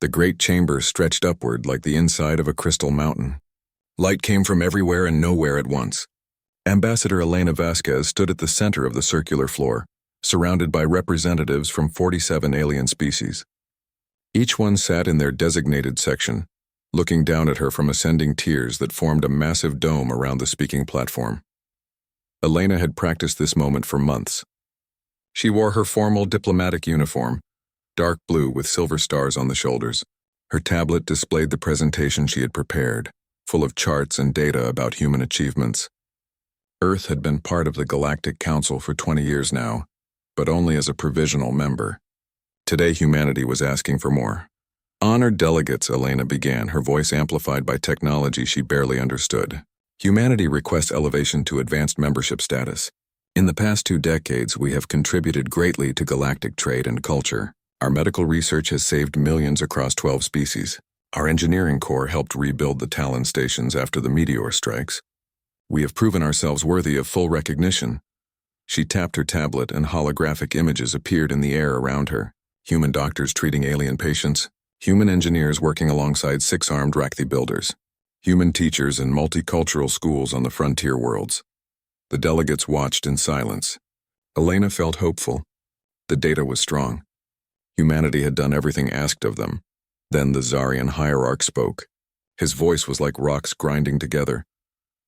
The great chamber stretched upward like the inside of a crystal mountain. Light came from everywhere and nowhere at once. Ambassador Elena Vasquez stood at the center of the circular floor, surrounded by representatives from 47 alien species. Each one sat in their designated section, looking down at her from ascending tiers that formed a massive dome around the speaking platform. Elena had practiced this moment for months. She wore her formal diplomatic uniform, dark blue with silver stars on the shoulders. Her tablet displayed the presentation she had prepared, full of charts and data about human achievements. Earth had been part of the Galactic Council for 20 years now, but only as a provisional member. Today humanity was asking for more. Honored delegates, Elena began, her voice amplified by technology she barely understood. Humanity requests elevation to advanced membership status. In the past 2 decades, we have contributed greatly to galactic trade and culture. Our medical research has saved millions across 12 species. Our engineering corps helped rebuild the Talon stations after the meteor strikes. We have proven ourselves worthy of full recognition. She tapped her tablet and holographic images appeared in the air around her. Human doctors treating alien patients, human engineers working alongside 6-armed Rakthi builders, human teachers in multicultural schools on the frontier worlds. The delegates watched in silence. Elena felt hopeful. The data was strong. Humanity had done everything asked of them. Then the Zarian hierarch spoke. His voice was like rocks grinding together,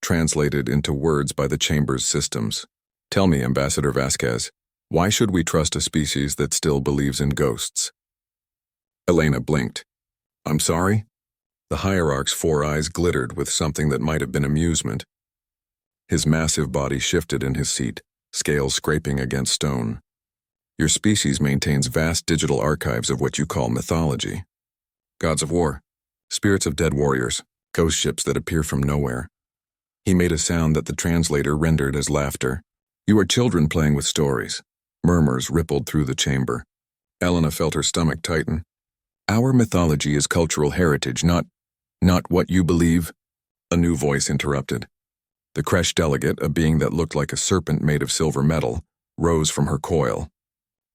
translated into words by the chamber's systems. Tell me, Ambassador Vasquez, why should we trust a species that still believes in ghosts? Elena blinked. I'm sorry? The hierarch's 4 eyes glittered with something that might have been amusement. His massive body shifted in his seat, scales scraping against stone. Your species maintains vast digital archives of what you call mythology. Gods of war, spirits of dead warriors, ghost ships that appear from nowhere. He made a sound that the translator rendered as laughter. You are children playing with stories. Murmurs rippled through the chamber. Elena felt her stomach tighten. Our mythology is cultural heritage, not what you believe. A new voice interrupted. The Kresh delegate, a being that looked like a serpent made of silver metal, rose from her coil.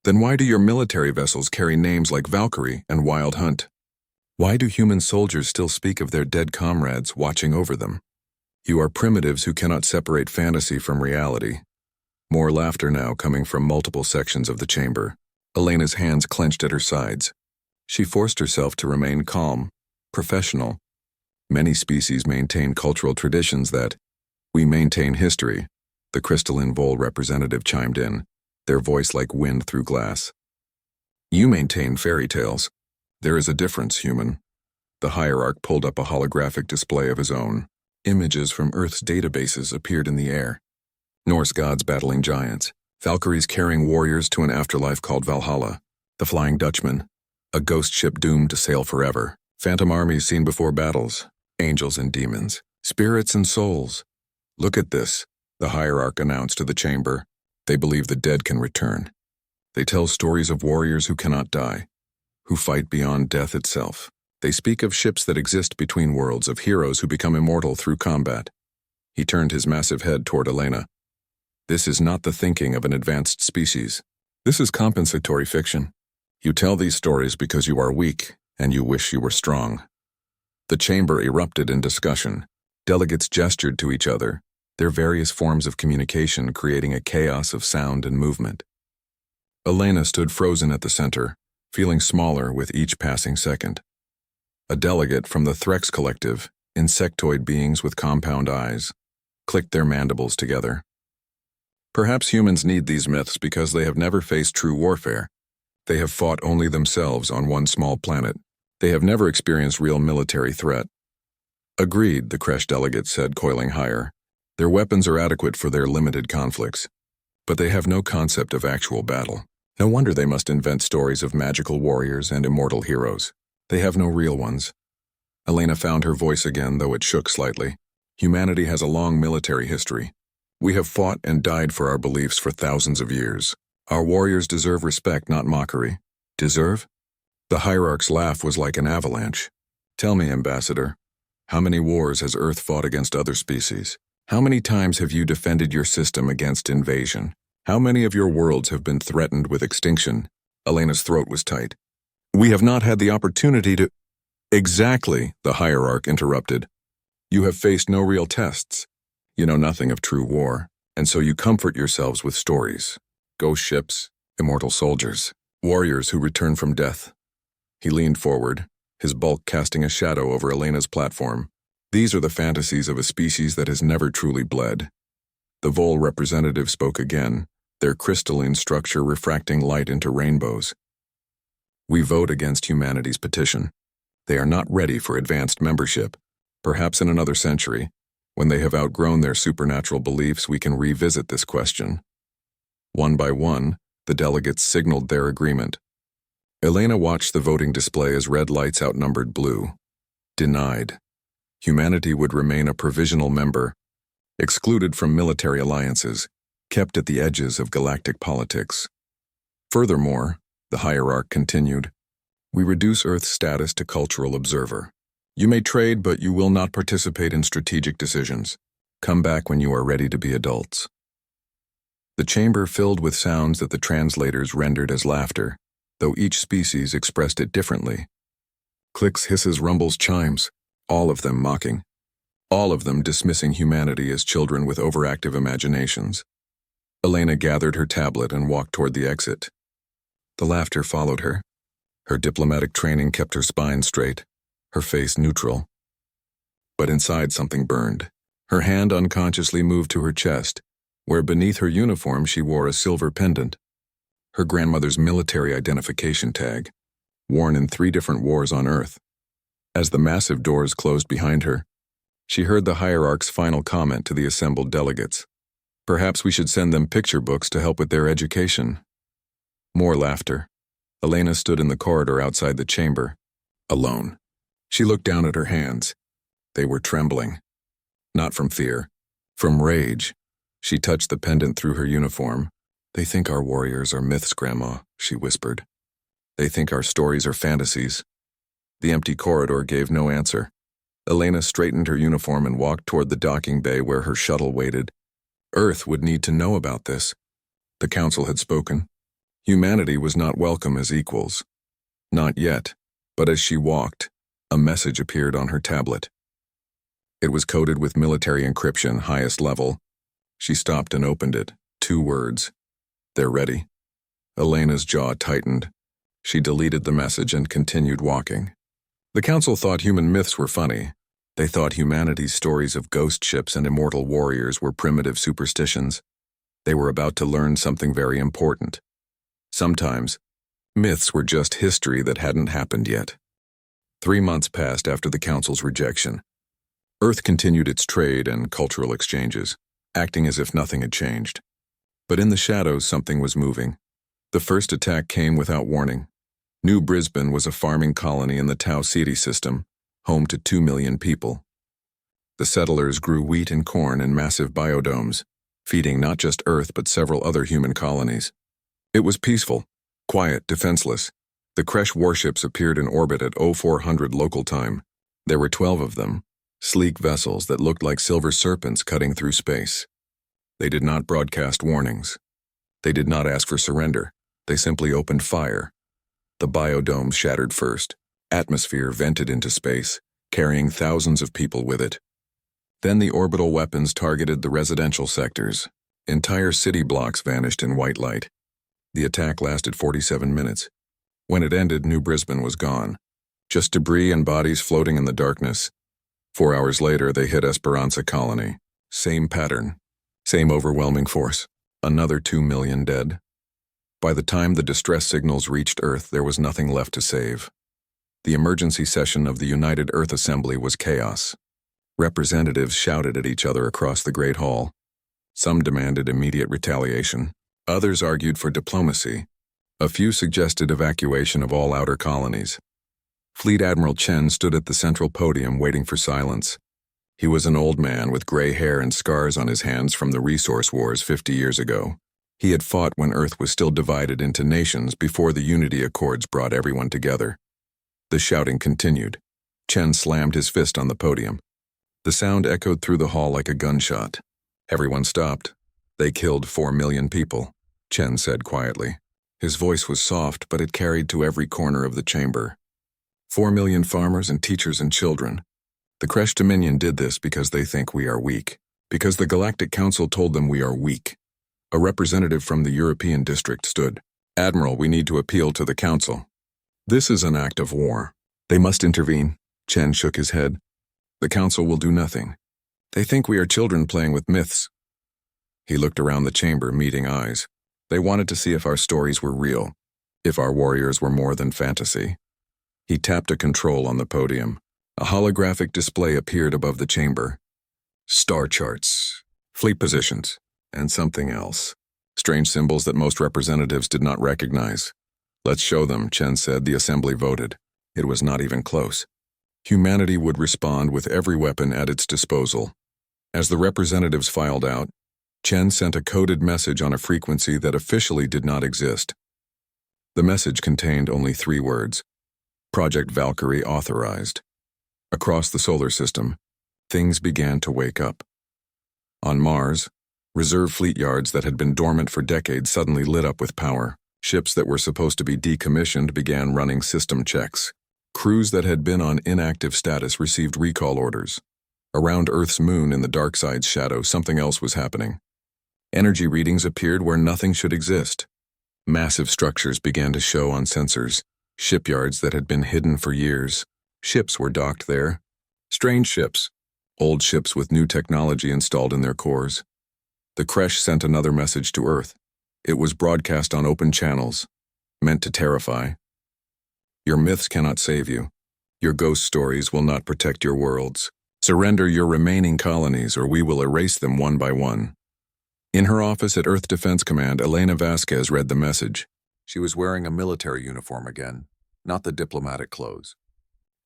Then why do your military vessels carry names like Valkyrie and Wild Hunt? Why do human soldiers still speak of their dead comrades watching over them? You are primitives who cannot separate fantasy from reality. More laughter now coming from multiple sections of the chamber. Elena's hands clenched at her sides. She forced herself to remain calm, professional. Many species maintain cultural traditions that we maintain history. The crystalline Vol representative chimed in, their voice like wind through glass. You maintain fairy tales. There is a difference, human. The hierarch pulled up a holographic display of his own. Images from Earth's databases appeared in the air. Norse gods battling giants, Valkyries carrying warriors to an afterlife called Valhalla, the Flying Dutchman, a ghost ship doomed to sail forever, phantom armies seen before battles, angels and demons, spirits and souls. Look at this, the hierarch announced to the chamber. They believe the dead can return. They tell stories of warriors who cannot die, who fight beyond death itself. They speak of ships that exist between worlds, of heroes who become immortal through combat. He turned his massive head toward Elena. This is not the thinking of an advanced species. This is compensatory fiction. You tell these stories because you are weak and you wish you were strong. The chamber erupted in discussion. Delegates gestured to each other, their various forms of communication creating a chaos of sound and movement. Elena stood frozen at the center, feeling smaller with each passing second. A delegate from the Threx collective, insectoid beings with compound eyes, clicked their mandibles together. Perhaps humans need these myths because they have never faced true warfare. They have fought only themselves on one small planet. They have never experienced real military threat. Agreed, the Kresh delegate said, coiling higher. Their weapons are adequate for their limited conflicts, but they have no concept of actual battle. No wonder they must invent stories of magical warriors and immortal heroes. They have no real ones. Elena found her voice again, though it shook slightly. Humanity has a long military history. We have fought and died for our beliefs for thousands of years. Our warriors deserve respect, not mockery. Deserve? The hierarch's laugh was like an avalanche. Tell me, Ambassador, how many wars has Earth fought against other species? How many times have you defended your system against invasion? How many of your worlds have been threatened with extinction? Elena's throat was tight. We have not had the opportunity to— Exactly, the hierarch interrupted. You have faced no real tests. You know nothing of true war, and so you comfort yourselves with stories. Ghost ships, immortal soldiers, warriors who return from death. He leaned forward, his bulk casting a shadow over Elena's platform. These are the fantasies of a species that has never truly bled. The Vol representative spoke again, their crystalline structure refracting light into rainbows. We vote against humanity's petition. They are not ready for advanced membership. Perhaps in another century, when they have outgrown their supernatural beliefs, we can revisit this question. One by one, the delegates signaled their agreement. Elena watched the voting display as red lights outnumbered blue. Denied. Humanity would remain a provisional member, excluded from military alliances, kept at the edges of galactic politics. Furthermore, the hierarch continued, we reduce Earth's status to cultural observer. You may trade, but you will not participate in strategic decisions. Come back when you are ready to be adults. The chamber filled with sounds that the translators rendered as laughter, though each species expressed it differently. Clicks, hisses, rumbles, chimes, all of them mocking. All of them dismissing humanity as children with overactive imaginations. Elena gathered her tablet and walked toward the exit. The laughter followed her. Her diplomatic training kept her spine straight, her face neutral. But inside something burned. Her hand unconsciously moved to her chest, where beneath her uniform she wore a silver pendant. Her grandmother's military identification tag, worn in 3 different wars on Earth. As the massive doors closed behind her, she heard the hierarch's final comment to the assembled delegates. Perhaps we should send them picture books to help with their education. More laughter. Elena stood in the corridor outside the chamber, alone. She looked down at her hands. They were trembling. Not from fear, from rage. She touched the pendant through her uniform. They think our warriors are myths, Grandma, she whispered. They think our stories are fantasies. The empty corridor gave no answer. Elena straightened her uniform and walked toward the docking bay where her shuttle waited. Earth would need to know about this. The council had spoken. Humanity was not welcome as equals. Not yet, but as she walked, a message appeared on her tablet. It was coded with military encryption, highest level. She stopped and opened it. 2 words. They're ready. Elena's jaw tightened. She deleted the message and continued walking. The council thought human myths were funny. They thought humanity's stories of ghost ships and immortal warriors were primitive superstitions. They were about to learn something very important. Sometimes, myths were just history that hadn't happened yet. 3 months passed after the council's rejection. Earth continued its trade and cultural exchanges, acting as if nothing had changed. But in the shadows, something was moving. The first attack came without warning. New Brisbane was a farming colony in the Tau Ceti system, home to 2 million people. The settlers grew wheat and corn in massive biodomes, feeding not just Earth but several other human colonies. It was peaceful, quiet, defenseless. The Kresh warships appeared in orbit at 0400 local time. There were 12 of them, sleek vessels that looked like silver serpents cutting through space. They did not broadcast warnings. They did not ask for surrender. They simply opened fire. The biodomes shattered first. Atmosphere vented into space, carrying thousands of people with it. Then the orbital weapons targeted the residential sectors. Entire city blocks vanished in white light. The attack lasted 47 minutes. When it ended, New Brisbane was gone. Just debris and bodies floating in the darkness. 4 hours later, they hit Esperanza Colony. Same pattern. Same overwhelming force. Another 2 million dead. By the time the distress signals reached Earth, there was nothing left to save. The emergency session of the United Earth Assembly was chaos. Representatives shouted at each other across the Great Hall. Some demanded immediate retaliation. Others argued for diplomacy. A few suggested evacuation of all outer colonies. Fleet Admiral Chen stood at the central podium waiting for silence. He was an old man with gray hair and scars on his hands from the resource wars 50 years ago. He had fought when Earth was still divided into nations before the Unity Accords brought everyone together. The shouting continued. Chen slammed his fist on the podium. The sound echoed through the hall like a gunshot. Everyone stopped. They killed 4 million people, Chen said quietly. His voice was soft, but it carried to every corner of the chamber. 4 million farmers and teachers and children. The Kresh Dominion did this because they think we are weak. Because the Galactic Council told them we are weak. A representative from the European district stood. Admiral, we need to appeal to the Council. This is an act of war. They must intervene. Chen shook his head. The Council will do nothing. They think we are children playing with myths. He looked around the chamber, meeting eyes. They wanted to see if our stories were real, if our warriors were more than fantasy. He tapped a control on the podium. A holographic display appeared above the chamber. Star charts, fleet positions, and something else. Strange symbols that most representatives did not recognize. Let's show them, Chen said. The assembly voted. It was not even close. Humanity would respond with every weapon at its disposal. As the representatives filed out, Chen sent a coded message on a frequency that officially did not exist. The message contained only 3 words. Project Valkyrie authorized. Across the solar system, things began to wake up. On Mars, reserve fleet yards that had been dormant for decades suddenly lit up with power. Ships that were supposed to be decommissioned began running system checks. Crews that had been on inactive status received recall orders. Around Earth's moon in the dark side's shadow, something else was happening. Energy readings appeared where nothing should exist. Massive structures began to show on sensors. Shipyards that had been hidden for years. Ships were docked there. Strange ships. Old ships with new technology installed in their cores. The Kresh sent another message to Earth. It was broadcast on open channels, meant to terrify. Your myths cannot save you. Your ghost stories will not protect your worlds. Surrender your remaining colonies or we will erase them one by one. In her office at Earth Defense Command, Elena Vasquez read the message. She was wearing a military uniform again, not the diplomatic clothes.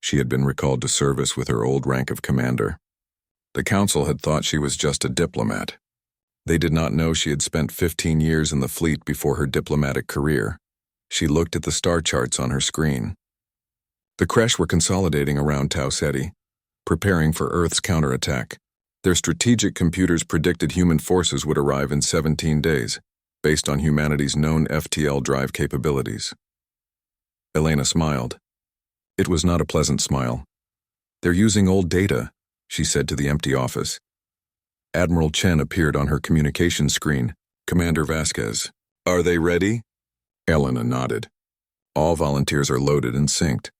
She had been recalled to service with her old rank of commander. The Council had thought she was just a diplomat. They did not know she had spent 15 years in the fleet before her diplomatic career. She looked at the star charts on her screen. The Kresh were consolidating around Tau Ceti, preparing for Earth's counterattack. Their strategic computers predicted human forces would arrive in 17 days, based on humanity's known FTL drive capabilities. Elena smiled. It was not a pleasant smile. They're using old data, she said to the empty office. Admiral Chen appeared on her communication screen. Commander Vasquez, are they ready? Elena nodded. All volunteers are loaded and synced.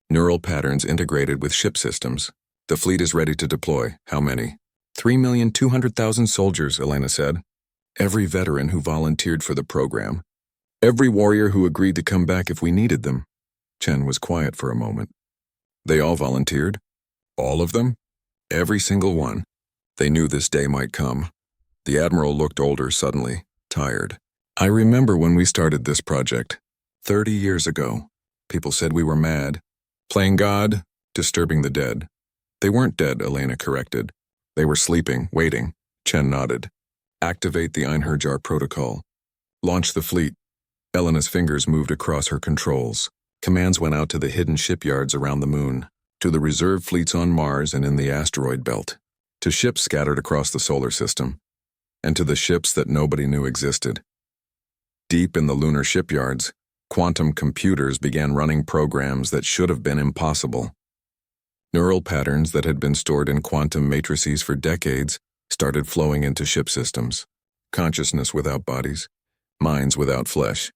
Neural patterns integrated with ship systems. The fleet is ready to deploy. How many? 3,200,000 soldiers, Elena said. Every veteran who volunteered for the program. Every warrior who agreed to come back if we needed them. Chen was quiet for a moment. They all volunteered? All of them? Every single one. They knew this day might come. The Admiral looked older suddenly, tired. I remember when we started this project. 30 years ago. People said we were mad. Playing God, disturbing the dead. They weren't dead, Elena corrected. They were sleeping, waiting. Chen nodded. Activate the Einherjar protocol. Launch the fleet. Elena's fingers moved across her controls. Commands went out to the hidden shipyards around the moon, to the reserve fleets on Mars and in the asteroid belt, to ships scattered across the solar system, and to the ships that nobody knew existed. Deep in the lunar shipyards, quantum computers began running programs that should have been impossible. Neural patterns that had been stored in quantum matrices for decades started flowing into ship systems. Consciousness without bodies, minds without flesh.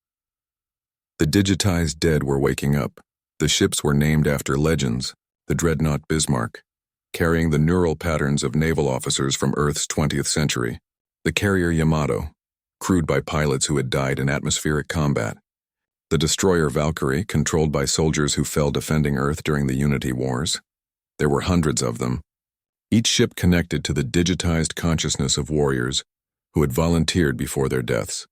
The digitized dead were waking up. The ships were named after legends, the dreadnought Bismarck, carrying the neural patterns of naval officers from Earth's 20th century, the carrier Yamato, crewed by pilots who had died in atmospheric combat, the destroyer Valkyrie, controlled by soldiers who fell defending Earth during the Unity Wars. There were hundreds of them, each ship connected to the digitized consciousness of warriors who had volunteered before their deaths.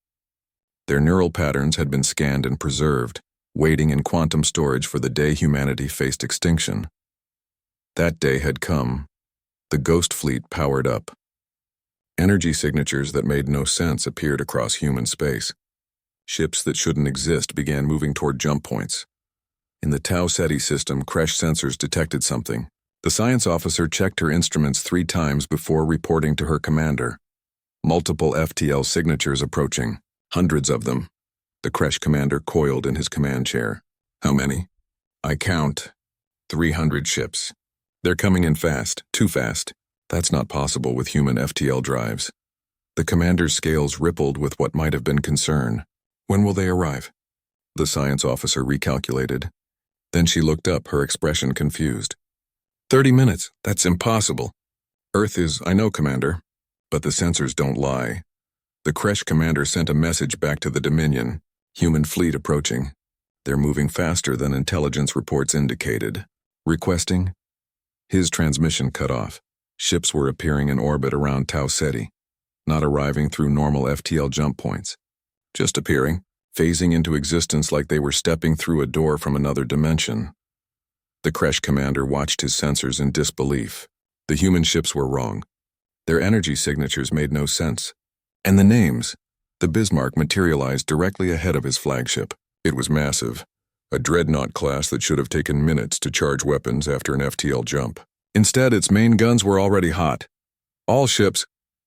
Their neural patterns had been scanned and preserved, waiting in quantum storage for the day humanity faced extinction. That day had come. The Ghost Fleet powered up. Energy signatures that made no sense appeared across human space. Ships that shouldn't exist began moving toward jump points. In the Tau Ceti system, Kresh sensors detected something. The science officer checked her instruments 3 times before reporting to her commander. Multiple FTL signatures approaching, hundreds of them. The Kresh commander coiled in his command chair. How many? I count 300 ships. They're coming in fast, too fast. That's not possible with human FTL drives. The commander's scales rippled with what might have been concern. When will they arrive? The science officer recalculated. Then she looked up, her expression confused. 30 minutes, that's impossible. Earth is, I know, Commander, but the sensors don't lie. The Kresh commander sent a message back to the Dominion. Human fleet approaching. They're moving faster than intelligence reports indicated. Requesting? His transmission cut off. Ships were appearing in orbit around Tau Ceti, not arriving through normal FTL jump points. Just appearing, phasing into existence like they were stepping through a door from another dimension. The Kresh commander watched his sensors in disbelief. The human ships were wrong. Their energy signatures made no sense. And the names. The Bismarck materialized directly ahead of his flagship. It was massive. A dreadnought class that should have taken minutes to charge weapons after an FTL jump. Instead, its main guns were already hot. All ships,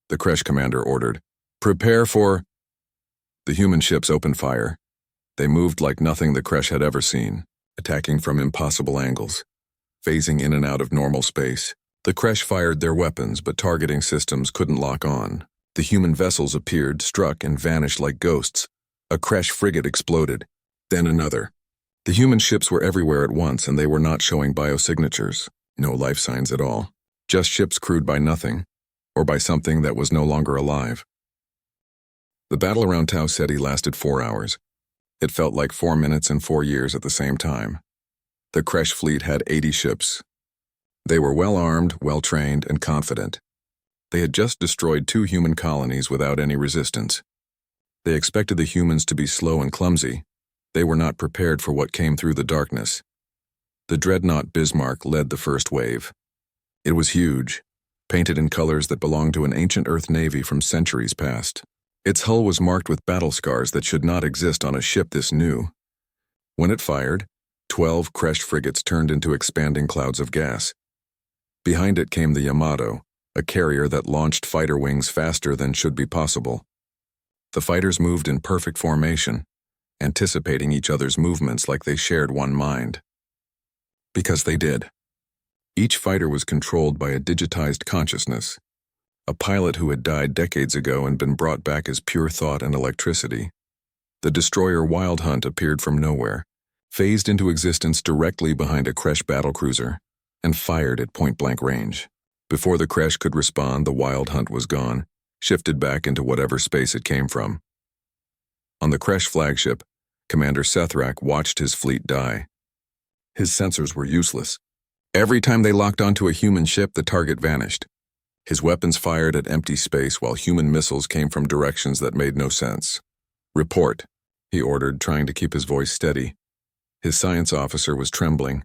the Kresh commander ordered, prepare for... The human ships opened fire. They moved like nothing the Kresh had ever seen, attacking from impossible angles, phasing in and out of normal space. The Kresh fired their weapons, but targeting systems couldn't lock on. The human vessels appeared, struck, and vanished like ghosts. A Kresh frigate exploded, then another. The human ships were everywhere at once, and they were not showing biosignatures. No life signs at all. Just ships crewed by nothing, or by something that was no longer alive. The battle around Tau Ceti lasted 4 hours. It felt like 4 minutes and 4 years at the same time. The Kresh fleet had 80 ships. They were well-armed, well-trained, and confident. They had just destroyed 2 human colonies without any resistance. They expected the humans to be slow and clumsy. They were not prepared for what came through the darkness. The dreadnought Bismarck led the first wave. It was huge, painted in colors that belonged to an ancient Earth navy from centuries past. Its hull was marked with battle scars that should not exist on a ship this new. When it fired, 12 Kresh frigates turned into expanding clouds of gas. Behind it came the Yamato, a carrier that launched fighter wings faster than should be possible. The fighters moved in perfect formation, anticipating each other's movements like they shared one mind. Because they did. Each fighter was controlled by a digitized consciousness, a pilot who had died decades ago and been brought back as pure thought and electricity. The destroyer Wild Hunt appeared from nowhere, phased into existence directly behind a Kresh battlecruiser, and fired at point-blank range. Before the Kresh could respond, the Wild Hunt was gone, shifted back into whatever space it came from. On the Kresh flagship, Commander Sethrak watched his fleet die. His sensors were useless. Every time they locked onto a human ship, the target vanished. His weapons fired at empty space while human missiles came from directions that made no sense. Report, he ordered, trying to keep his voice steady. His science officer was trembling.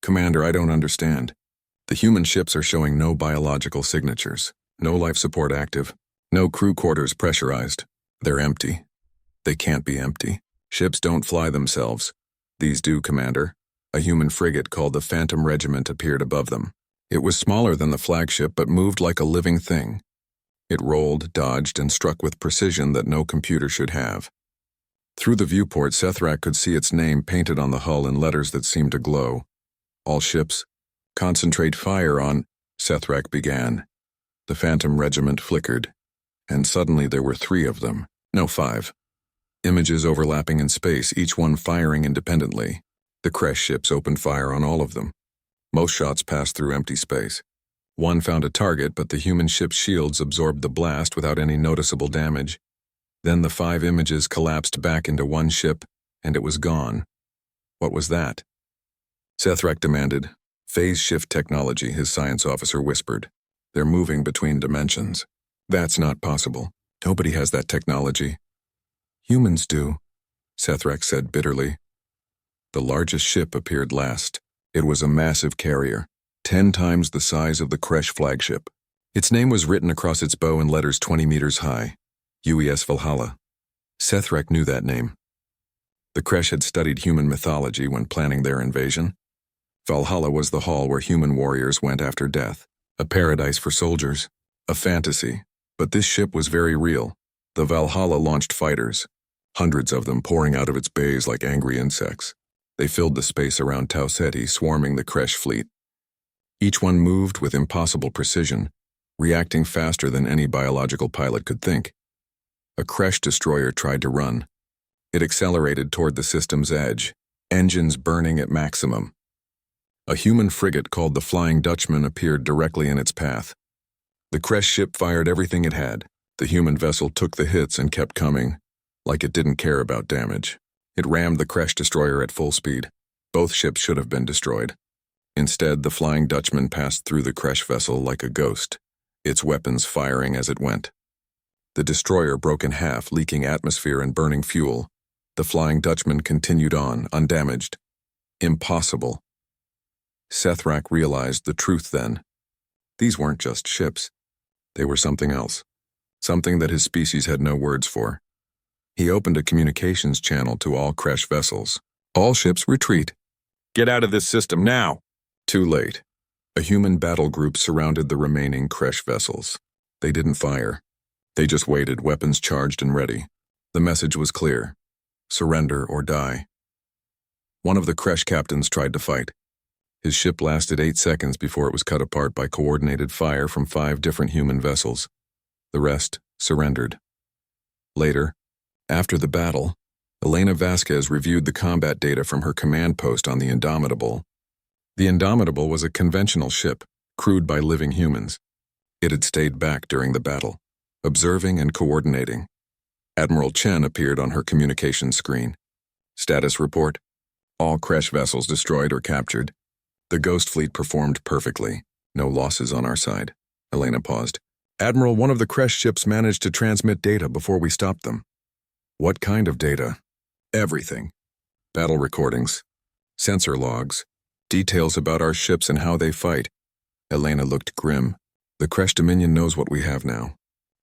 Commander, I don't understand. The human ships are showing no biological signatures, no life support active, no crew quarters pressurized. They're empty. They can't be empty. Ships don't fly themselves. These do, Commander. A human frigate called the Phantom Regiment appeared above them. It was smaller than the flagship but moved like a living thing. It rolled, dodged, and struck with precision that no computer should have. Through the viewport, Sethrak could see its name painted on the hull in letters that seemed to glow. All ships, concentrate fire on, Sethrak began. The Phantom Regiment flickered, and suddenly there were 3 of them. No, 5. Images overlapping in space, each one firing independently. The Kresh ships opened fire on all of them. Most shots passed through empty space. One found a target, but the human ship's shields absorbed the blast without any noticeable damage. Then the 5 images collapsed back into one ship, and it was gone. What was that? Sethrak demanded. Phase shift technology, his science officer whispered. They're moving between dimensions. That's not possible. Nobody has that technology. Humans do, Sethrak said bitterly. The largest ship appeared last. It was a massive carrier, 10 times the size of the Kresh flagship. Its name was written across its bow in letters 20 meters high. UES Valhalla. Sethrak knew that name. The Kresh had studied human mythology when planning their invasion. Valhalla was the hall where human warriors went after death, a paradise for soldiers, a fantasy. But this ship was very real. The Valhalla launched fighters. hundreds of them pouring out of its bays like angry insects. They filled the space around Tau Ceti, swarming the Kresh fleet. Each one moved with impossible precision, reacting faster than any biological pilot could think. A Kresh destroyer tried to run. It accelerated toward the system's edge, engines burning at maximum. A human frigate called the Flying Dutchman appeared directly in its path. The Kresh ship fired everything it had. The human vessel took the hits and kept coming, like it didn't care about damage. It rammed the Kresh destroyer at full speed. Both ships should have been destroyed. Instead, the Flying Dutchman passed through the Kresh vessel like a ghost, its weapons firing as it went. The destroyer broke in half, leaking atmosphere and burning fuel. The Flying Dutchman continued on, undamaged. Impossible. Sethrak realized the truth then. These weren't just ships. They were something else. Something that his species had no words for. He opened a communications channel to all Kresh vessels. All ships retreat. Get out of this system now! Too late. A human battle group surrounded the remaining Kresh vessels. They didn't fire. They just waited, weapons charged and ready. The message was clear. Surrender or die. One of the Kresh captains tried to fight. His ship lasted 8 seconds before it was cut apart by coordinated fire from 5 different human vessels. The rest surrendered. Later, after the battle, Elena Vasquez reviewed the combat data from her command post on the Indomitable. The Indomitable was a conventional ship, crewed by living humans. It had stayed back during the battle, observing and coordinating. Admiral Chen appeared on her communications screen. Status report: all Kresh vessels destroyed or captured. The Ghost Fleet performed perfectly. No losses on our side. Elena paused. Admiral, one of the Kresh ships managed to transmit data before we stopped them. What kind of data? Everything. Battle recordings, sensor logs, details about our ships and how they fight. Elena looked grim. The Kresh Dominion knows what we have now.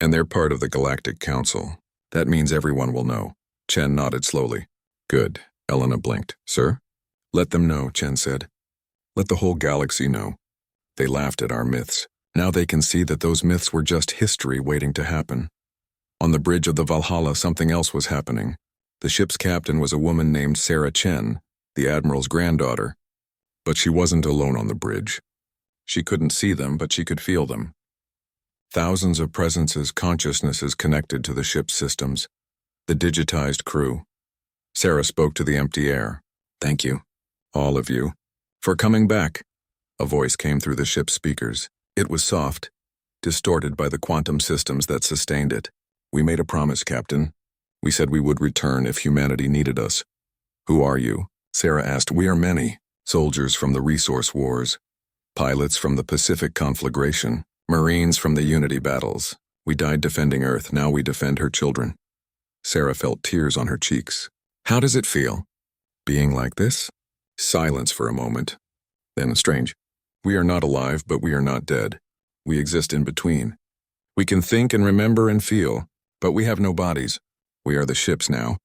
And they're part of the Galactic Council. That means everyone will know. Chen nodded slowly. Good. Elena blinked. Sir? Let them know, Chen said. Let the whole galaxy know. They laughed at our myths. Now they can see that those myths were just history waiting to happen. On the bridge of the Valhalla, something else was happening. The ship's captain was a woman named Sarah Chen, the Admiral's granddaughter. But she wasn't alone on the bridge. She couldn't see them, but she could feel them. Thousands of presences, consciousnesses connected to the ship's systems. The digitized crew. Sarah spoke to the empty air. Thank you, all of you, for coming back. A voice came through the ship's speakers. It was soft, distorted by the quantum systems that sustained it. We made a promise, Captain. We said we would return if humanity needed us. Who are you? Sarah asked. We are many. Soldiers from the Resource Wars. Pilots from the Pacific Conflagration. Marines from the Unity battles. We died defending Earth, now we defend her children. Sarah felt tears on her cheeks. How does it feel? Being like this? Silence for a moment. Then strange. We are not alive, but we are not dead. We exist in between. We can think and remember and feel, but we have no bodies. We are the ships now.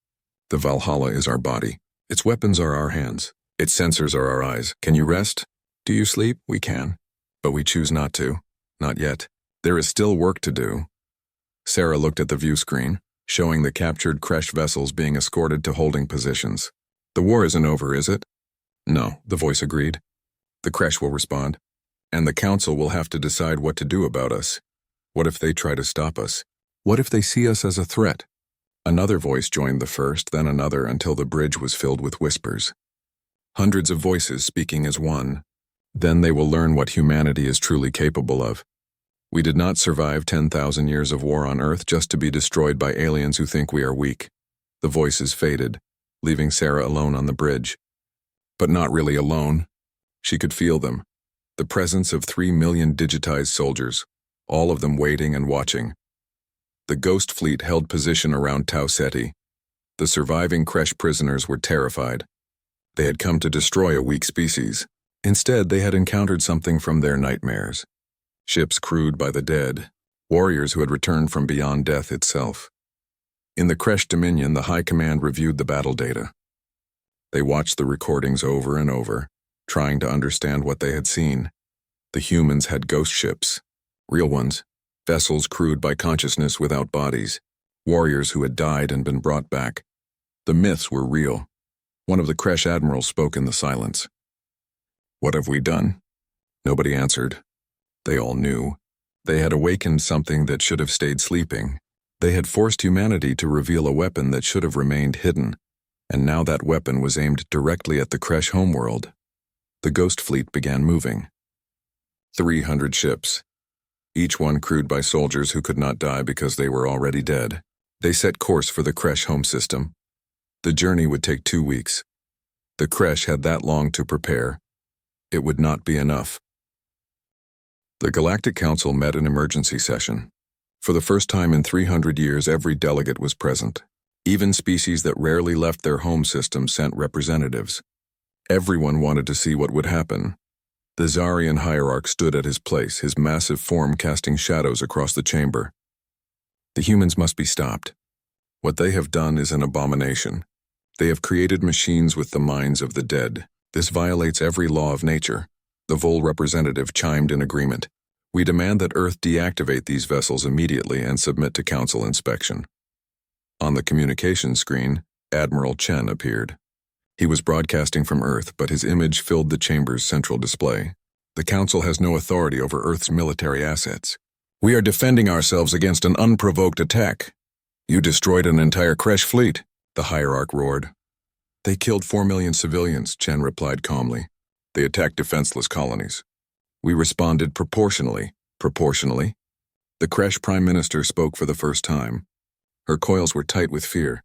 The Valhalla is our body. Its weapons are our hands. Its sensors are our eyes. Can you rest? Do you sleep? We can. But we choose not to. Not yet. There is still work to do. Sarah looked at the view screen, showing the captured Kresh vessels being escorted to holding positions. The war isn't over, is it? No, the voice agreed. The Kresh will respond, and the Council will have to decide what to do about us. What if they try to stop us? What if they see us as a threat? Another voice joined the first, then another, until the bridge was filled with whispers. Hundreds of voices speaking as one. Then they will learn what humanity is truly capable of. We did not survive 10,000 years of war on Earth just to be destroyed by aliens who think we are weak. The voices faded, leaving Sarah alone on the bridge. But not really alone. She could feel them. The presence of 3 million digitized soldiers, all of them waiting and watching. The Ghost Fleet held position around Tau Ceti. The surviving Kresh prisoners were terrified. They had come to destroy a weak species. Instead, they had encountered something from their nightmares. Ships crewed by the dead, warriors who had returned from beyond death itself. In the Kresh Dominion, the High Command reviewed the battle data. They watched the recordings over and over, trying to understand what they had seen. The humans had ghost ships, real ones, vessels crewed by consciousness without bodies, warriors who had died and been brought back. The myths were real. One of the Kresh admirals spoke in the silence. "What have we done?" Nobody answered. They all knew. They had awakened something that should have stayed sleeping. They had forced humanity to reveal a weapon that should have remained hidden, and now that weapon was aimed directly at the Kresh homeworld. The Ghost Fleet began moving. 300 ships, each one crewed by soldiers who could not die because they were already dead. They set course for the Kresh home system. The journey would take 2 weeks. The Kresh had that long to prepare. It would not be enough. The Galactic Council met an emergency session. For the first time in 300 years, every delegate was present. Even species that rarely left their home system sent representatives. Everyone wanted to see what would happen. The Zarian hierarch stood at his place, his massive form casting shadows across the chamber. The humans must be stopped. What they have done is an abomination. They have created machines with the minds of the dead. This violates every law of nature. The Vol representative chimed in agreement. "We demand that Earth deactivate these vessels immediately and submit to Council inspection." On the communication screen, Admiral Chen appeared. He was broadcasting from Earth, but his image filled the chamber's central display. "The Council has no authority over Earth's military assets. We are defending ourselves against an unprovoked attack." "You destroyed an entire Kresh fleet," the hierarch roared. "They killed 4 million civilians," Chen replied calmly. "They attacked defenseless colonies. We responded proportionally." "Proportionally?" The Kresh Prime Minister spoke for the first time. Her coils were tight with fear.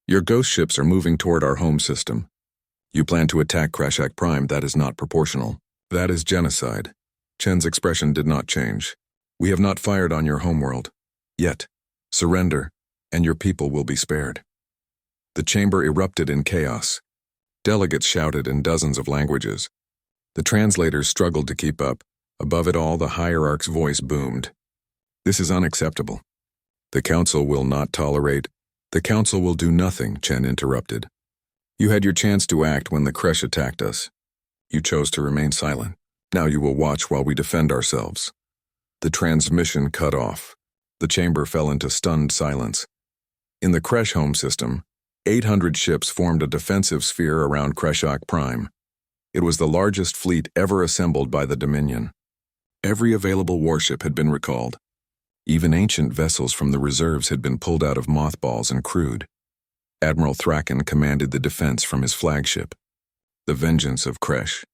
"Your ghost ships are moving toward our home system. You plan to attack Krashak Prime. That is not proportional. That is genocide." Chen's expression did not change. "We have not fired on your homeworld. Yet. Surrender, and your people will be spared." The chamber erupted in chaos. Delegates shouted in dozens of languages. The translators struggled to keep up. Above it all, the hierarch's voice boomed. "This is unacceptable. The Council will not tolerate." "The Council will do nothing," Chen interrupted. "You had your chance to act when the Kresh attacked us. You chose to remain silent. Now you will watch while we defend ourselves." The transmission cut off. The chamber fell into stunned silence. In the Kresh home system, 800 ships formed a defensive sphere around Krashak Prime. It was the largest fleet ever assembled by the Dominion. Every available warship had been recalled. Even ancient vessels from the reserves had been pulled out of mothballs and crewed. Admiral Thraken commanded the defense from his flagship, the Vengeance of Kresh.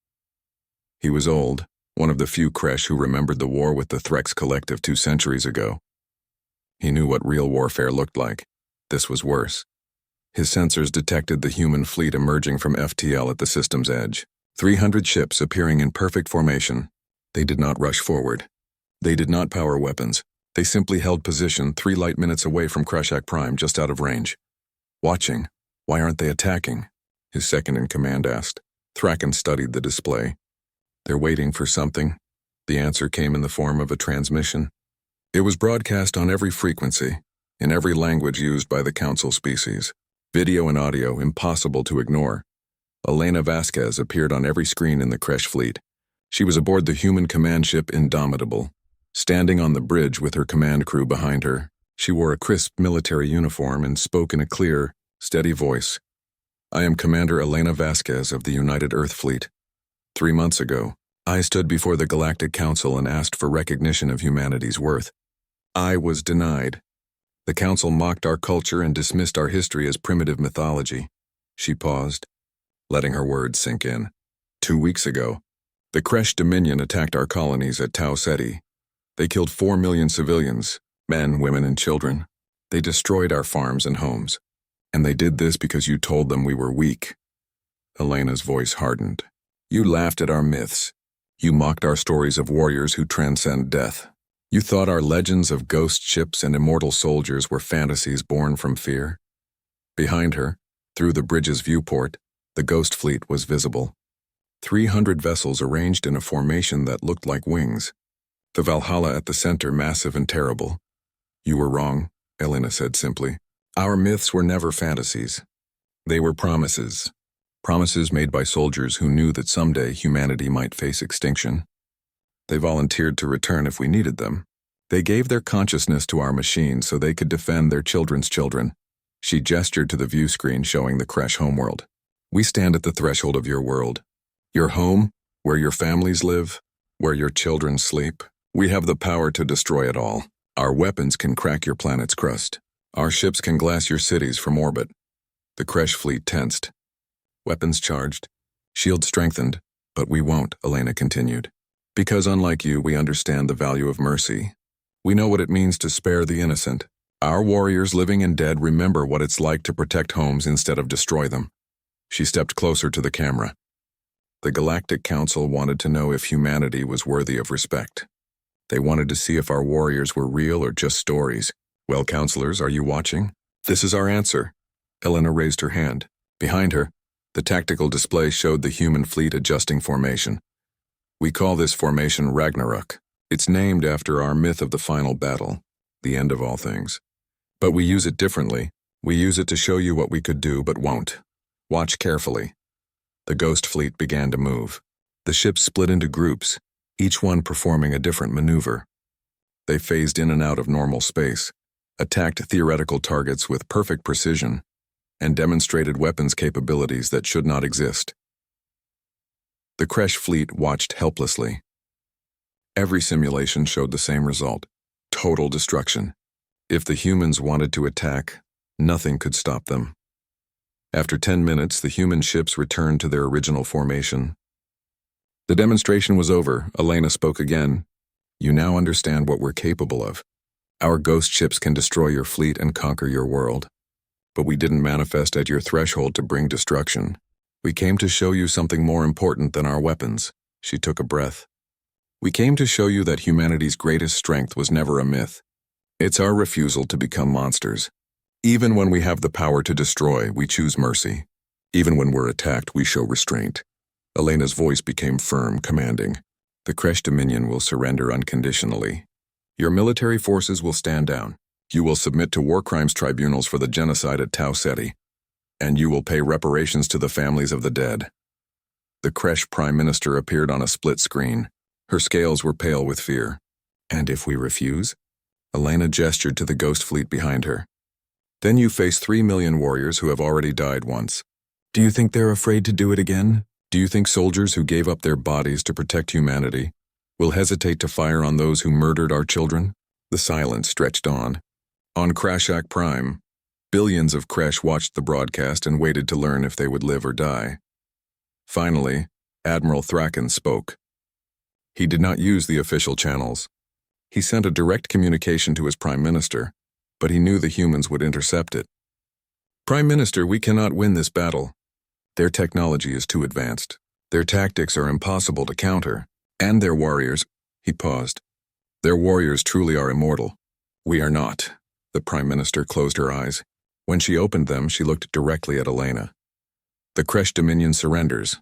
He was old, one of the few Kresh who remembered the war with the Threx Collective 2 centuries ago. He knew what real warfare looked like. This was worse. His sensors detected the human fleet emerging from FTL at the system's edge. 300 ships appearing in perfect formation. They did not rush forward. They did not power weapons. They simply held position 3 light minutes away from Krashak Prime, just out of range. Watching. "Why aren't they attacking?" his second-in-command asked. Thraken studied the display. "They're waiting for something." The answer came in the form of a transmission. It was broadcast on every frequency, in every language used by the Council species. Video and audio impossible to ignore. Elena Vasquez appeared on every screen in the Kresh fleet. She was aboard the human command ship Indomitable. Standing on the bridge with her command crew behind her, she wore a crisp military uniform and spoke in a clear, steady voice. "I am Commander Elena Vasquez of the United Earth Fleet. 3 months ago, I stood before the Galactic Council and asked for recognition of humanity's worth. I was denied. The Council mocked our culture and dismissed our history as primitive mythology." She paused, letting her words sink in. 2 weeks ago, the Kresh Dominion attacked our colonies at Tau Ceti. They killed 4 million civilians, men, women, and children. They destroyed our farms and homes. And they did this because you told them we were weak. Elena's voice hardened. "You laughed at our myths. You mocked our stories of warriors who transcend death. You thought our legends of ghost ships and immortal soldiers were fantasies born from fear." Behind her, through the bridge's viewport, the Ghost Fleet was visible. 300 vessels arranged in a formation that looked like wings. The Valhalla at the center, massive and terrible. "You were wrong," Elena said simply. "Our myths were never fantasies. They were promises. Promises made by soldiers who knew that someday humanity might face extinction. They volunteered to return if we needed them. They gave their consciousness to our machines so they could defend their children's children." She gestured to the view screen showing the Kresh homeworld. We stand at the threshold of your world. Your home, where your families live, where your children sleep. We have the power to destroy it all. Our weapons can crack your planet's crust. Our ships can glass your cities from orbit. The Kresh fleet tensed. Weapons charged. Shields strengthened. But we won't, Elena continued. Because unlike you, we understand the value of mercy. We know what it means to spare the innocent. Our warriors, living and dead, remember what it's like to protect homes instead of destroy them. She stepped closer to the camera. The Galactic Council wanted to know if humanity was worthy of respect. They wanted to see if our warriors were real or just stories. Well, counselors, are you watching? This is our answer. Elena raised her hand. Behind her, the tactical display showed the human fleet adjusting formation. We call this formation Ragnarok. It's named after our myth of the final battle, the end of all things. But we use it differently. We use it to show you what we could do but won't. Watch carefully. The Ghost Fleet began to move. The ships split into groups, each one performing a different maneuver. They phased in and out of normal space, attacked theoretical targets with perfect precision, and demonstrated weapons capabilities that should not exist. The Kresh fleet watched helplessly. Every simulation showed the same result: total destruction. If the humans wanted to attack, nothing could stop them. After 10 minutes, the human ships returned to their original formation. The demonstration was over. Elena spoke again. You now understand what we're capable of. Our ghost ships can destroy your fleet and conquer your world. But we didn't manifest at your threshold to bring destruction. We came to show you something more important than our weapons. She took a breath. We came to show you that humanity's greatest strength was never a myth. It's our refusal to become monsters. Even when we have the power to destroy, we choose mercy. Even when we're attacked, we show restraint. Elena's voice became firm, commanding. The Kresh Dominion will surrender unconditionally. Your military forces will stand down. You will submit to war crimes tribunals for the genocide at Tau Ceti. And you will pay reparations to the families of the dead. The Kresh Prime Minister appeared on a split screen. Her scales were pale with fear. And if we refuse? Elena gestured to the ghost fleet behind her. Then you face 3 million warriors who have already died once. Do you think they're afraid to do it again? Do you think soldiers who gave up their bodies to protect humanity will hesitate to fire on those who murdered our children? The silence stretched on. On Krashak Prime, billions of Kresh watched the broadcast and waited to learn if they would live or die. Finally, Admiral Thraken spoke. He did not use the official channels. He sent a direct communication to his Prime Minister, but he knew the humans would intercept it. Prime Minister, we cannot win this battle. Their technology is too advanced. Their tactics are impossible to counter. And their warriors, he paused. Their warriors truly are immortal. We are not. The Prime Minister closed her eyes. When she opened them, she looked directly at Elena. The Kresh Dominion surrenders.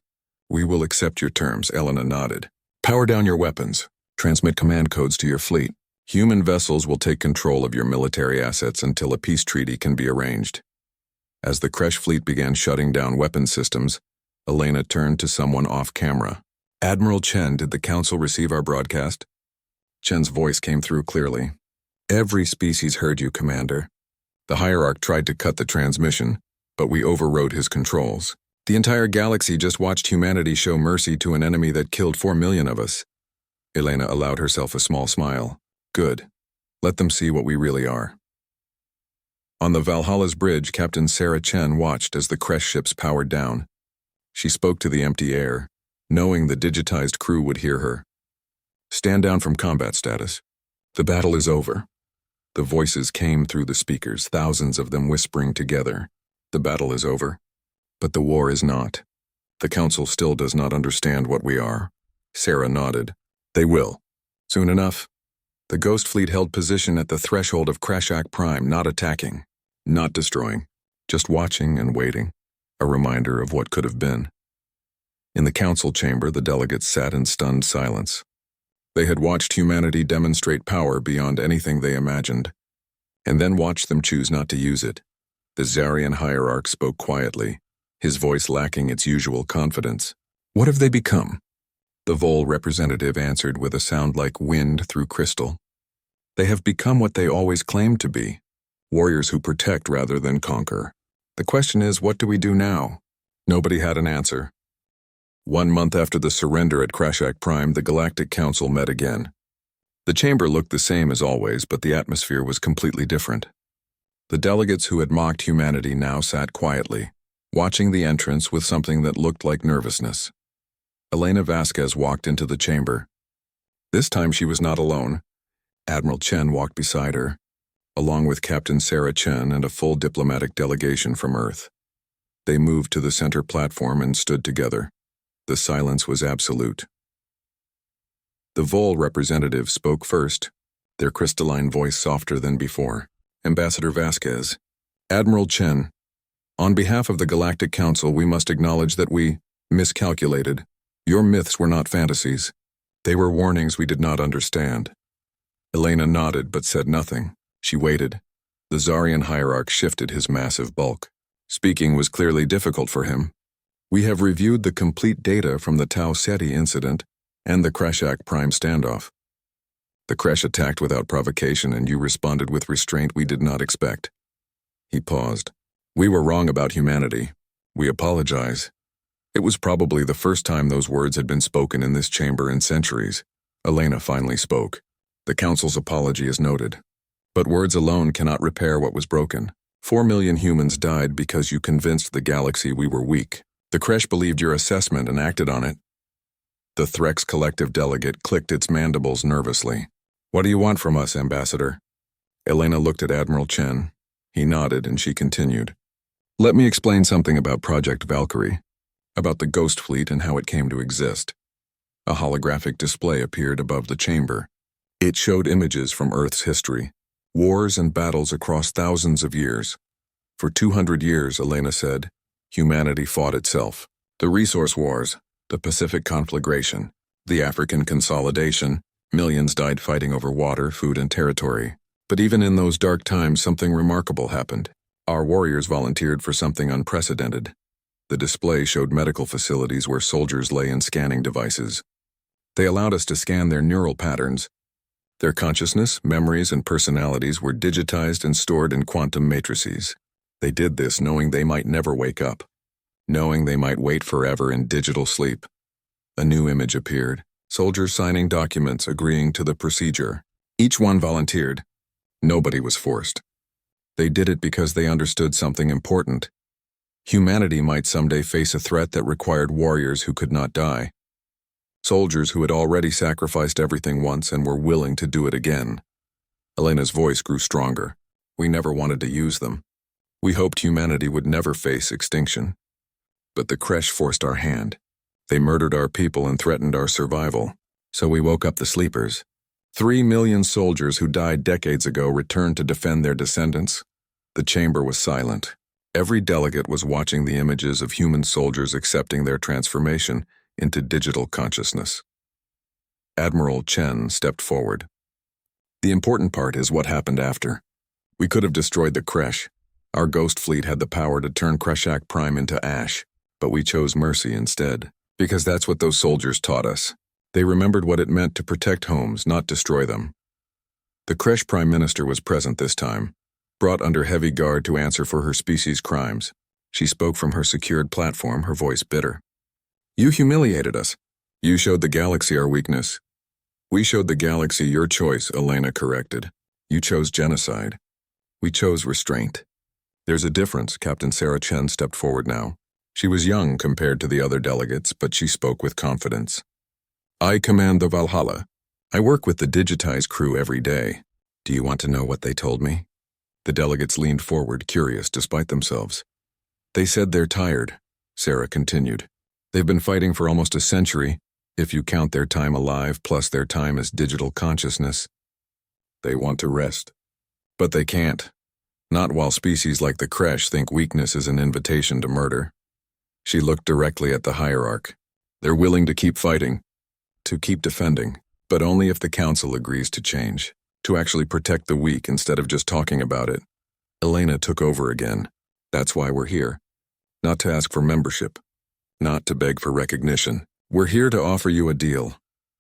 We will accept your terms, Elena nodded. Power down your weapons. Transmit command codes to your fleet. Human vessels will take control of your military assets until a peace treaty can be arranged. As the Kresh fleet began shutting down weapon systems, Elena turned to someone off-camera. Admiral Chen, did the Council receive our broadcast? Chen's voice came through clearly. Every species heard you, Commander. The Hierarch tried to cut the transmission, but we overrode his controls. The entire galaxy just watched humanity show mercy to an enemy that killed 4 million of us. Elena allowed herself a small smile. Good. Let them see what we really are. On the Valhalla's bridge, Captain Sarah Chen watched as the Kresh ships powered down. She spoke to the empty air, knowing the digitized crew would hear her. Stand down from combat status. The battle is over. The voices came through the speakers, thousands of them whispering together. The battle is over. But the war is not. The Council still does not understand what we are. Sarah nodded. They will. Soon enough. The Ghost Fleet held position at the threshold of Krashak Prime, not attacking, not destroying, just watching and waiting, a reminder of what could have been. In the council chamber, the delegates sat in stunned silence. They had watched humanity demonstrate power beyond anything they imagined, and then watched them choose not to use it. The Zarian Hierarch spoke quietly, his voice lacking its usual confidence. What have they become? The Vol representative answered with a sound like wind through crystal. They have become what they always claimed to be, Warriors who protect rather than conquer. The question is, what do we do now? Nobody had an answer. 1 month after the surrender at Krashak Prime, the Galactic Council met again. The chamber looked the same as always, but the atmosphere was completely different. The delegates who had mocked humanity now sat quietly, watching the entrance with something that looked like nervousness. Elena Vasquez walked into the chamber. This time she was not alone. Admiral Chen walked beside her, along with Captain Sarah Chen and a full diplomatic delegation from Earth. They moved to the center platform and stood together. The silence was absolute. The Vol representative spoke first, their crystalline voice softer than before. Ambassador Vasquez. Admiral Chen, on behalf of the Galactic Council, we must acknowledge that we miscalculated. Your myths were not fantasies. They were warnings we did not understand. Elena nodded but said nothing. She waited. The Zarian hierarch shifted his massive bulk. Speaking was clearly difficult for him. We have reviewed the complete data from the Tau Ceti incident and the Krashak Prime standoff. The Kresh attacked without provocation, and you responded with restraint we did not expect. He paused. We were wrong about humanity. We apologize. It was probably the first time those words had been spoken in this chamber in centuries. Elena finally spoke. The Council's apology is noted. But words alone cannot repair what was broken. 4 million humans died because you convinced the galaxy we were weak. The Kresh believed your assessment and acted on it. The Threx collective delegate clicked its mandibles nervously. What do you want from us, Ambassador? Elena looked at Admiral Chen. He nodded and she continued. Let me explain something about Project Valkyrie, about the Ghost Fleet and how it came to exist. A holographic display appeared above the chamber. It showed images from Earth's history, wars and battles across thousands of years. For 200 years, Elena said, humanity fought itself. The resource wars, the Pacific conflagration, the African consolidation, millions died fighting over water, food, and territory. But even in those dark times, something remarkable happened. Our warriors volunteered for something unprecedented. The display showed medical facilities where soldiers lay in scanning devices. They allowed us to scan their neural patterns. Their consciousness, memories, and personalities were digitized and stored in quantum matrices. They did this knowing they might never wake up, knowing they might wait forever in digital sleep. A new image appeared. Soldiers signing documents agreeing to the procedure. Each one volunteered. Nobody was forced. They did it because they understood something important. Humanity might someday face a threat that required warriors who could not die. Soldiers who had already sacrificed everything once and were willing to do it again. Elena's voice grew stronger. We never wanted to use them. We hoped humanity would never face extinction. But the Kresh forced our hand. They murdered our people and threatened our survival. So we woke up the sleepers. 3 million soldiers who died decades ago returned to defend their descendants. The chamber was silent. Every delegate was watching the images of human soldiers accepting their transformation into digital consciousness. Admiral Chen stepped forward. The important part is what happened after. We could have destroyed the Kresh. Our ghost fleet had the power to turn Krashak Prime into ash, but we chose mercy instead. Because that's what those soldiers taught us. They remembered what it meant to protect homes, not destroy them. The Kresh Prime Minister was present this time, brought under heavy guard to answer for her species' crimes. She spoke from her secured platform, her voice bitter. You humiliated us. You showed the galaxy our weakness. We showed the galaxy your choice, Elena corrected. You chose genocide. We chose restraint. There's a difference. Captain Sarah Chen stepped forward now. She was young compared to the other delegates, but she spoke with confidence. I command the Valhalla. I work with the digitized crew every day. Do you want to know what they told me? The delegates leaned forward, curious despite themselves. They said they're tired, Sarah continued. They've been fighting for almost a century, if you count their time alive plus their time as digital consciousness. They want to rest. But they can't. Not while species like the Kresh think weakness is an invitation to murder. She looked directly at the hierarch. They're willing to keep fighting, to keep defending, but only if the Council agrees to change, to actually protect the weak instead of just talking about it. Elena took over again. That's why we're here. Not to ask for membership, not to beg for recognition. We're here to offer you a deal.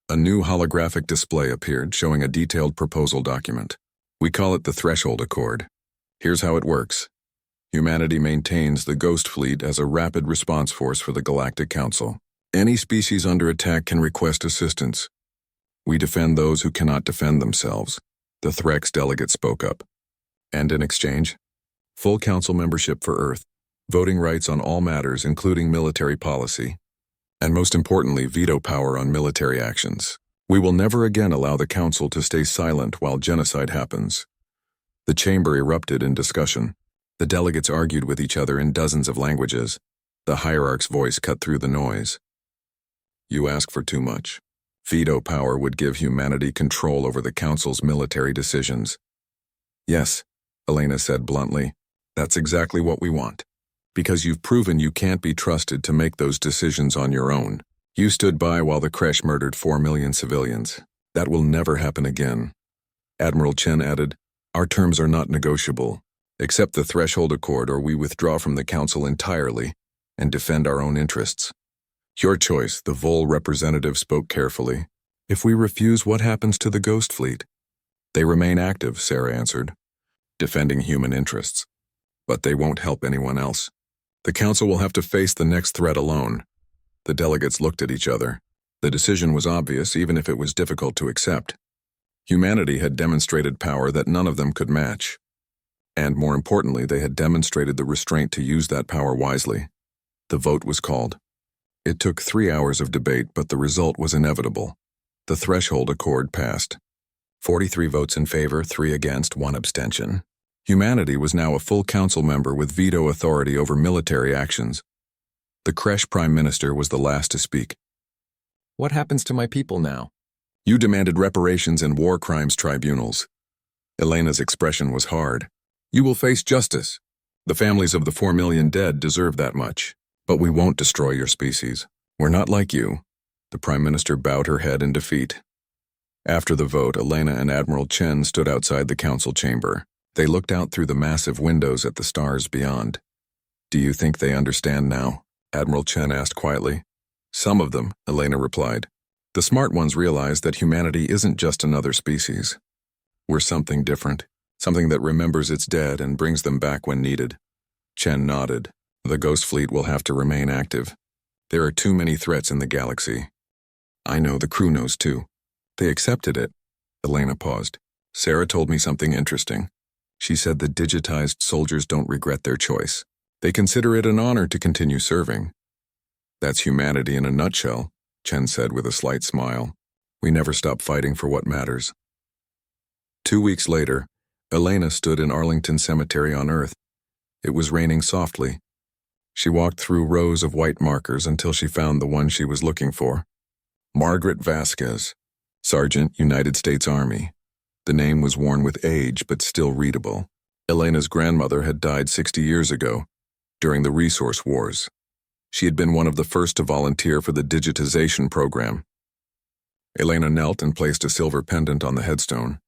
A new holographic display appeared showing a detailed proposal document. We call it the Threshold Accord. Here's how it works. Humanity maintains the Ghost Fleet as a rapid response force for the Galactic Council. Any species under attack can request assistance. We defend those who cannot defend themselves. The Threx delegate spoke up. And in exchange, full council membership for Earth, voting rights on all matters including military policy, and most importantly, veto power on military actions. We will never again allow the council to stay silent while genocide happens. The chamber erupted in discussion. The delegates argued with each other in dozens of languages. The hierarch's voice cut through the noise. You ask for too much. Veto power would give humanity control over the council's military decisions. Yes, Elena said bluntly. That's exactly what we want. Because you've proven you can't be trusted to make those decisions on your own. You stood by while the Kresh murdered 4 million civilians. That will never happen again. Admiral Chen added, our terms are not negotiable. Accept the threshold accord or we withdraw from the council entirely and defend our own interests. Your choice, the Vol representative spoke carefully. If we refuse, what happens to the Ghost Fleet? They remain active, Sarah answered, defending human interests. But they won't help anyone else. The council will have to face the next threat alone. The delegates looked at each other. The decision was obvious, even if it was difficult to accept. Humanity had demonstrated power that none of them could match. And more importantly, they had demonstrated the restraint to use that power wisely. The vote was called. It took 3 hours of debate, but the result was inevitable. The threshold accord passed. 43 votes in favor, 3 against, 1 abstention. Humanity was now a full council member with veto authority over military actions. The Kresh Prime Minister was the last to speak. What happens to my people now? You demanded reparations and war crimes tribunals. Elena's expression was hard. You will face justice. The families of the 4 million dead deserve that much. But we won't destroy your species. We're not like you. The Prime Minister bowed her head in defeat. After the vote, Elena and Admiral Chen stood outside the council chamber. They looked out through the massive windows at the stars beyond. Do you think they understand now? Admiral Chen asked quietly. Some of them, Elena replied. The smart ones realize that humanity isn't just another species. We're something different, something that remembers its dead and brings them back when needed. Chen nodded. The Ghost Fleet will have to remain active. There are too many threats in the galaxy. I know, the crew knows too. They accepted it. Elena paused. Sarah told me something interesting. She said the digitized soldiers don't regret their choice. They consider it an honor to continue serving. That's humanity in a nutshell, Chen said with a slight smile. We never stop fighting for what matters. 2 weeks later, Elena stood in Arlington Cemetery on Earth. It was raining softly. She walked through rows of white markers until she found the one she was looking for. Margaret Vasquez, Sergeant, United States Army. The name was worn with age, but still readable. Elena's grandmother had died 60 years ago, during the resource wars. She had been one of the first to volunteer for the digitization program. Elena knelt and placed a silver pendant on the headstone.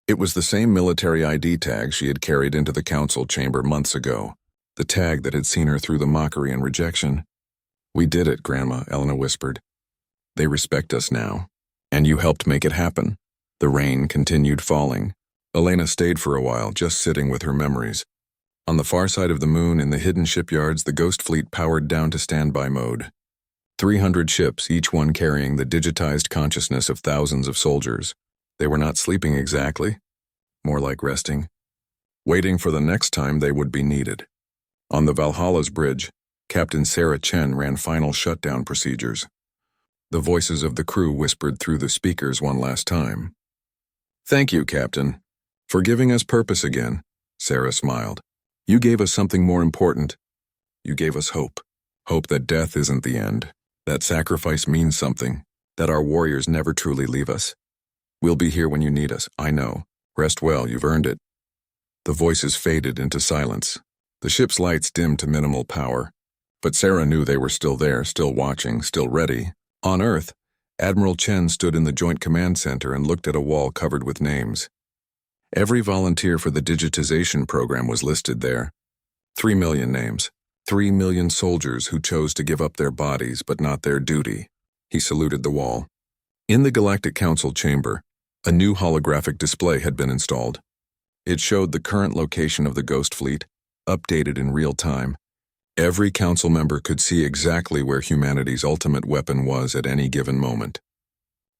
It was the same military ID tag she had carried into the council chamber months ago. The tag that had seen her through the mockery and rejection. We did it, Grandma, Elena whispered. They respect us now. And you helped make it happen. The rain continued falling. Elena stayed for a while, just sitting with her memories. On the far side of the moon, in the hidden shipyards, the Ghost Fleet powered down to standby mode. 300 ships, each one carrying the digitized consciousness of thousands of soldiers. They were not sleeping exactly. More like resting. Waiting for the next time they would be needed. On the Valhalla's bridge, Captain Sarah Chen ran final shutdown procedures. The voices of the crew whispered through the speakers one last time. Thank you, Captain, for giving us purpose again, Sarah smiled. You gave us something more important. You gave us hope. Hope that death isn't the end, that sacrifice means something, that our warriors never truly leave us. We'll be here when you need us, I know. Rest well, you've earned it. The voices faded into silence. The ship's lights dimmed to minimal power, but Sarah knew they were still there, still watching, still ready. On Earth, Admiral Chen stood in the Joint Command Center and looked at a wall covered with names. Every volunteer for the digitization program was listed there. 3 million names. 3 million soldiers who chose to give up their bodies but not their duty. He saluted the wall. In the Galactic Council chamber, a new holographic display had been installed. It showed the current location of the Ghost Fleet, updated in real time. Every council member could see exactly where humanity's ultimate weapon was at any given moment.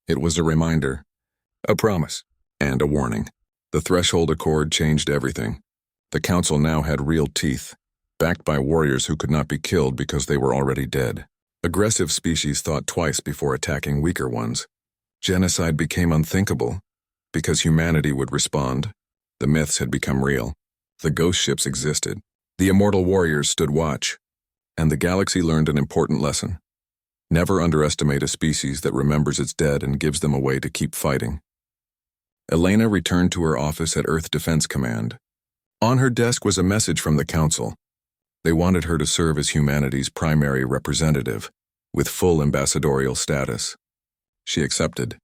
It was a reminder, a promise, and a warning. The Threshold Accord changed everything. The council now had real teeth, backed by warriors who could not be killed because they were already dead. Aggressive species thought twice before attacking weaker ones. Genocide became unthinkable because humanity would respond. The myths had become real. The ghost ships existed. The immortal warriors stood watch. And the galaxy learned an important lesson. Never underestimate a species that remembers its dead and gives them a way to keep fighting. Elena returned to her office at Earth Defense Command. On her desk was a message from the Council. They wanted her to serve as humanity's primary representative, with full ambassadorial status. She accepted.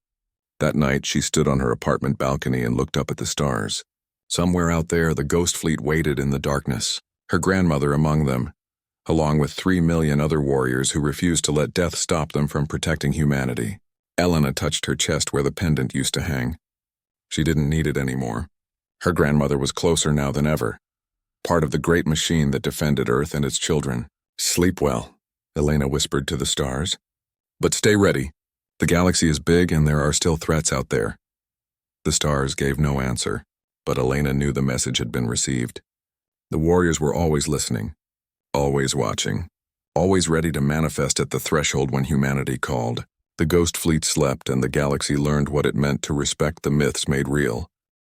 That night, she stood on her apartment balcony and looked up at the stars. Somewhere out there, the Ghost Fleet waited in the darkness, her grandmother among them, along with 3 million other warriors who refused to let death stop them from protecting humanity. Elena touched her chest where the pendant used to hang. She didn't need it anymore. Her grandmother was closer now than ever, part of the great machine that defended Earth and its children. Sleep well, Elena whispered to the stars. But stay ready. The galaxy is big and there are still threats out there. The stars gave no answer, but Elena knew the message had been received. The warriors were always listening, always watching, always ready to manifest at the threshold when humanity called. The Ghost Fleet slept and the galaxy learned what it meant to respect the myths made real.